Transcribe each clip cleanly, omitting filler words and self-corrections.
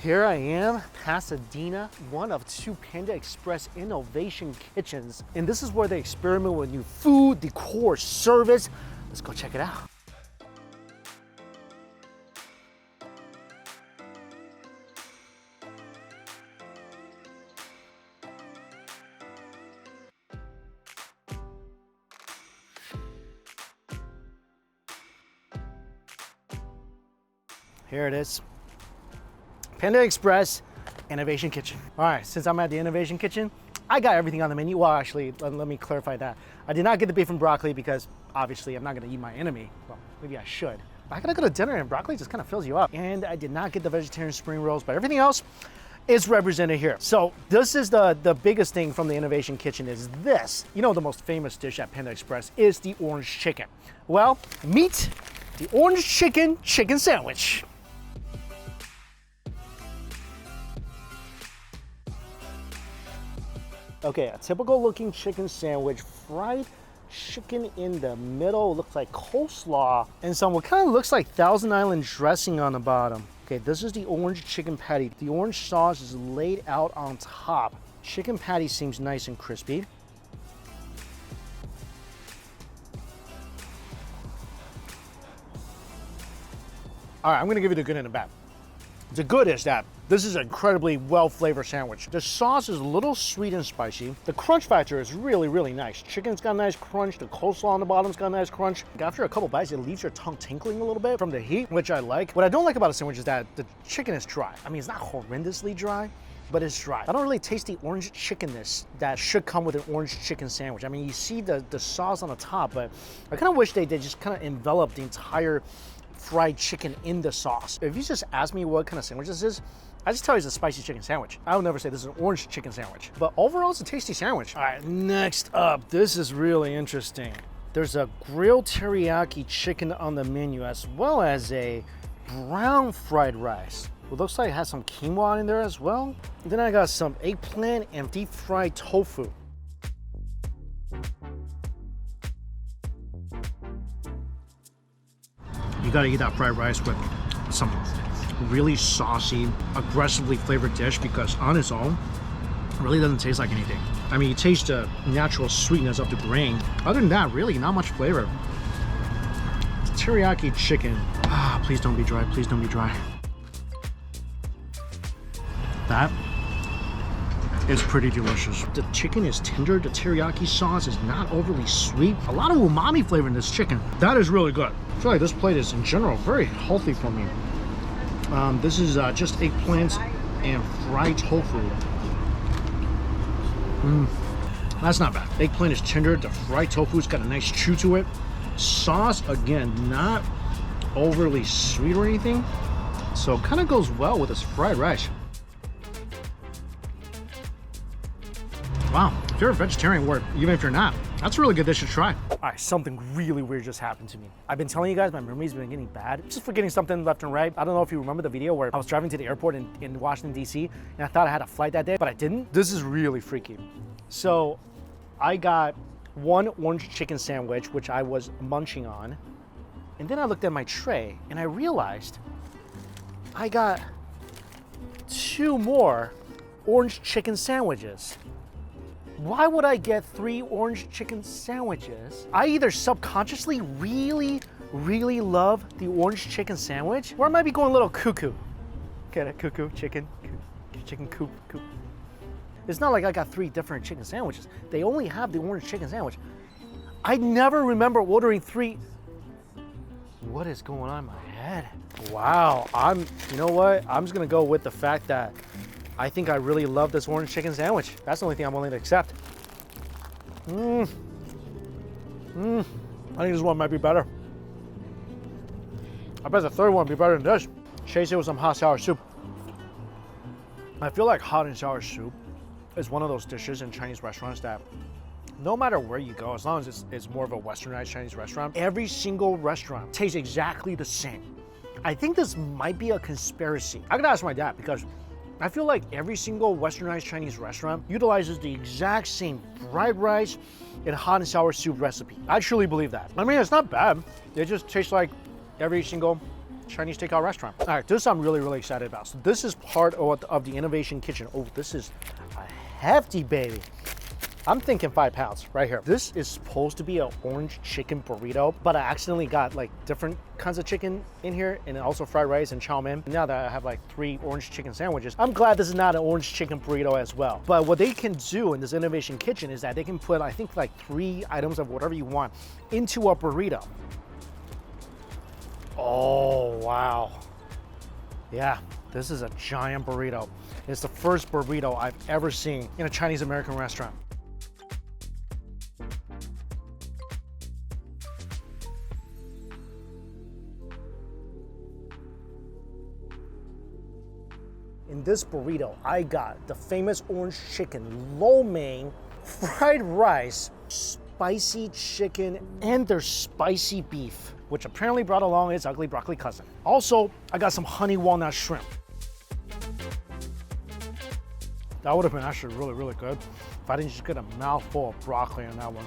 Here I am, Pasadena, one of 2 Panda Express innovation kitchens. And this is where they experiment with new food, decor, service. Let's go check it out. Here it is. Panda Express Innovation Kitchen. All right, since I'm at the Innovation Kitchen, I got everything on the menu. Well, actually, let me clarify that. I did not get the beef and broccoli because obviously I'm not gonna eat my enemy. Well, maybe I should. But I gotta go to dinner and broccoli just kind of fills you up. And I did not get the vegetarian spring rolls, but everything else is represented here. So this is the biggest thing from the Innovation Kitchen is this. You know, the most famous dish at Panda Express is the orange chicken. Well, meet the orange chicken sandwich. Okay, a typical looking chicken sandwich, fried chicken in the middle, looks like coleslaw, and some what kind of looks like Thousand Island dressing on the bottom. Okay, this is the orange chicken patty. The orange sauce is laid out on top. Chicken patty seems nice and crispy. All right, I'm gonna give you the good and the bad. The good is that this is an incredibly well-flavored sandwich. The sauce is a little sweet and spicy. The crunch factor is really, really nice. Chicken's got a nice crunch. The coleslaw on the bottom's got a nice crunch. After a couple bites, it leaves your tongue tinkling a little bit from the heat, which I like. What I don't like about a sandwich is that the chicken is dry. I mean, it's not horrendously dry, but it's dry. I don't really taste the orange chickenness that should come with an orange chicken sandwich. I mean, you see the sauce on the top, but I kind of wish they just kind of enveloped the entire fried chicken in the sauce. If you just ask me what kind of sandwich this is, I just tell you it's a spicy chicken sandwich. I would never say this is an orange chicken sandwich, but overall it's a tasty sandwich. All right, next up, this is really interesting. There's a grilled teriyaki chicken on the menu as well as a brown fried rice. It looks like it has some quinoa in there as well. And then I got some eggplant and deep fried tofu. You gotta eat that fried rice with some really saucy, aggressively flavored dish because on its own, it really doesn't taste like anything. I mean, you taste the natural sweetness of the grain. Other than that, really not much flavor. Teriyaki chicken. Ah, please don't be dry, please don't be dry. That is pretty delicious. The chicken is tender, the teriyaki sauce is not overly sweet. A lot of umami flavor in this chicken. That is really good. I feel like this plate is in general very healthy for me. This is just eggplants and fried tofu. That's not bad. Eggplant is tender, the fried tofu's got a nice chew to it. Sauce, again, not overly sweet or anything. So it kind of goes well with this fried rice. Wow, if you're a vegetarian or even if you're not, that's a really good dish to try. All right, something really weird just happened to me. I've been telling you guys my memory's been getting bad. Just forgetting something left and right. I don't know if you remember the video where I was driving to the airport in Washington, D.C. and I thought I had a flight that day, but I didn't. This is really freaky. So I got one orange chicken sandwich, which I was munching on. And then I looked at my tray and I realized I got 2 more orange chicken sandwiches. Why would I get 3 orange chicken sandwiches? I either subconsciously really love the orange chicken sandwich, or I might be going a little cuckoo. Get it? Cuckoo, chicken coop. It's not like I got 3 different chicken sandwiches. They only have the orange chicken sandwich. I never remember ordering 3. What is going on in my head? Wow, you know what? I'm just gonna go with the fact that I think I really love this orange chicken sandwich. That's the only thing I'm willing to accept. I think this one might be better. I bet the third one would be better than this. Chase it with some hot sour soup. I feel like hot and sour soup is one of those dishes in Chinese restaurants that no matter where you go, as long as it's more of a westernized Chinese restaurant, every single restaurant tastes exactly the same. I think this might be a conspiracy. I gotta ask my dad because I feel like every single westernized Chinese restaurant utilizes the exact same fried rice and hot and sour soup recipe. I truly believe that. I mean, it's not bad. It just tastes like every single Chinese takeout restaurant. All right, this I'm really, really excited about. So this is part of the innovation kitchen. Oh, this is a hefty baby. I'm thinking 5 pounds right here. This is supposed to be an orange chicken burrito, but I accidentally got like different kinds of chicken in here and also fried rice and chow mein. Now that I have like 3 orange chicken sandwiches, I'm glad this is not an orange chicken burrito as well. But what they can do in this innovation kitchen is that they can put, I think, like 3 items of whatever you want into a burrito. Oh, wow. Yeah, this is a giant burrito. It's the first burrito I've ever seen in a Chinese American restaurant. In this burrito, I got the famous orange chicken, lo mein, fried rice, spicy chicken, and their spicy beef, which apparently brought along its ugly broccoli cousin. Also, I got some honey walnut shrimp. That would have been actually really, really good if I didn't just get a mouthful of broccoli on that one.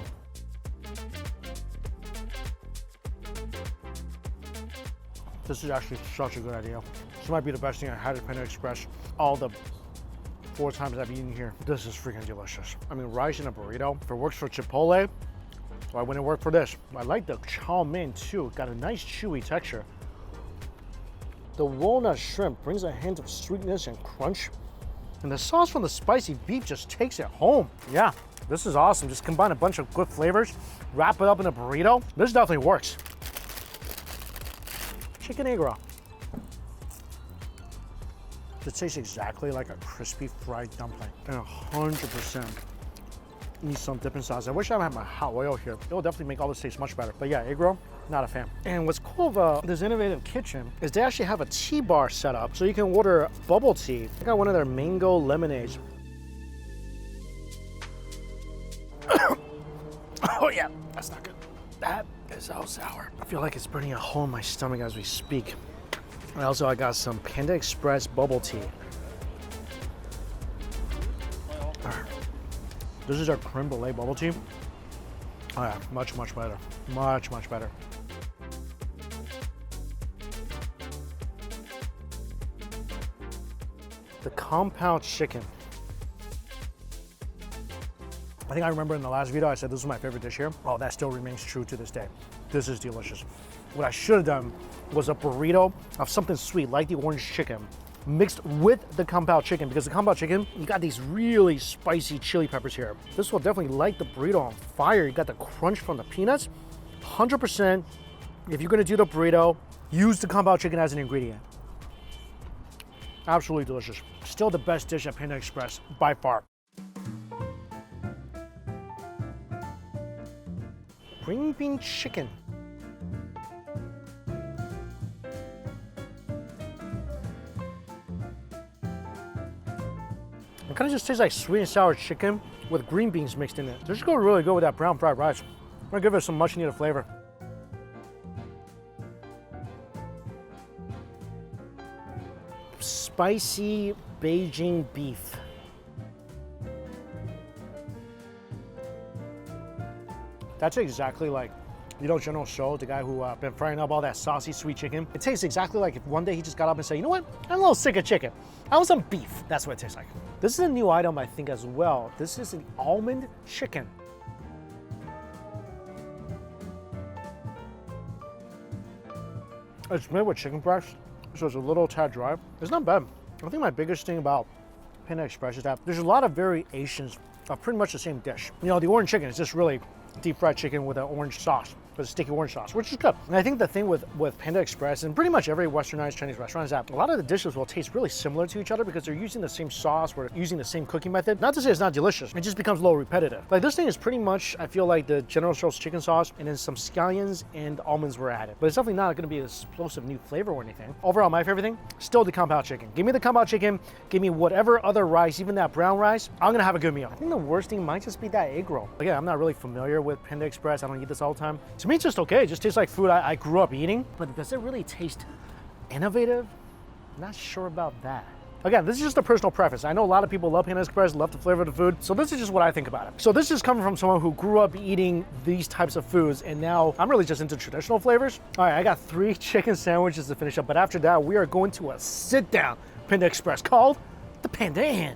This is actually such a good idea. This might be the best thing I had at Panda Express all the 4 times I've eaten here. This is freaking delicious. I mean, rice in a burrito. If it works for Chipotle, why wouldn't it work for this? I like the chow mein too. Got a nice chewy texture. The walnut shrimp brings a hint of sweetness and crunch. And the sauce from the spicy beef just takes it home. Yeah, this is awesome. Just combine a bunch of good flavors, wrap it up in a burrito. This definitely works. Chicken egg roll. It tastes exactly like a crispy fried dumpling, and 100% needs some dipping sauce. I wish I had my hot oil here. It'll definitely make all this taste much better. But yeah, egg roll, not a fan. And what's cool about this innovative kitchen is they actually have a tea bar set up, so you can order bubble tea. I got one of their mango lemonades. Oh yeah, that's not good. That is so sour. I feel like it's burning a hole in my stomach as we speak. And also, I got some Panda Express bubble tea. This is our creme brulee bubble tea. Oh yeah, much, much better. Much, much better. The compound chicken. I think I remember in the last video I said this was my favorite dish here. Oh, that still remains true to this day. This is delicious. What I should have done was a burrito of something sweet like the orange chicken mixed with the kung pao chicken, because the kung pao chicken, you got these really spicy chili peppers here. This will definitely light the burrito on fire. You got the crunch from the peanuts. 100%, if you're gonna do the burrito, use the kung pao chicken as an ingredient. Absolutely delicious. Still the best dish at Panda Express by far. Green bean chicken. It kind of just tastes like sweet and sour chicken with green beans mixed in it. This is going really good with that brown fried rice. I'm gonna give it some much needed flavor. Spicy Beijing beef. That's exactly like, you know, General Tso, the guy who been frying up all that saucy sweet chicken. It tastes exactly like if one day he just got up and said, you know what, I'm a little sick of chicken. I want some beef. That's what it tastes like. This is a new item, I think, as well. This is an almond chicken. It's made with chicken breast, so it's a little tad dry. It's not bad. I think my biggest thing about Panda Express is that there's a lot of variations of pretty much the same dish. You know, the orange chicken is just really deep fried chicken with an orange sauce, with a sticky orange sauce, which is good. And I think the thing with Panda Express and pretty much every westernized Chinese restaurant is that a lot of the dishes will taste really similar to each other because they're using the same sauce, we're using the same cooking method. Not to say it's not delicious, it just becomes a little repetitive. Like this thing is pretty much, I feel like the General Tso's chicken sauce and then some scallions and almonds were added. But it's definitely not gonna be an explosive new flavor or anything. Overall, my favorite thing, still the kung pao chicken. Give me the kung pao chicken, give me whatever other rice, even that brown rice, I'm gonna have a good meal. I think the worst thing might just be that egg roll. Again, I'm not really familiar with Panda Express. I don't eat this all the time. To me, it's just okay. It just tastes like food I grew up eating. But does it really taste innovative? I'm not sure about that. Again, this is just a personal preference. I know a lot of people love Panda Express, love the flavor of the food, so this is just what I think about it. So this is coming from someone who grew up eating these types of foods, and now I'm really just into traditional flavors. All right, I got 3 chicken sandwiches to finish up, but after that, we are going to a sit-down Panda Express called the Panda Inn.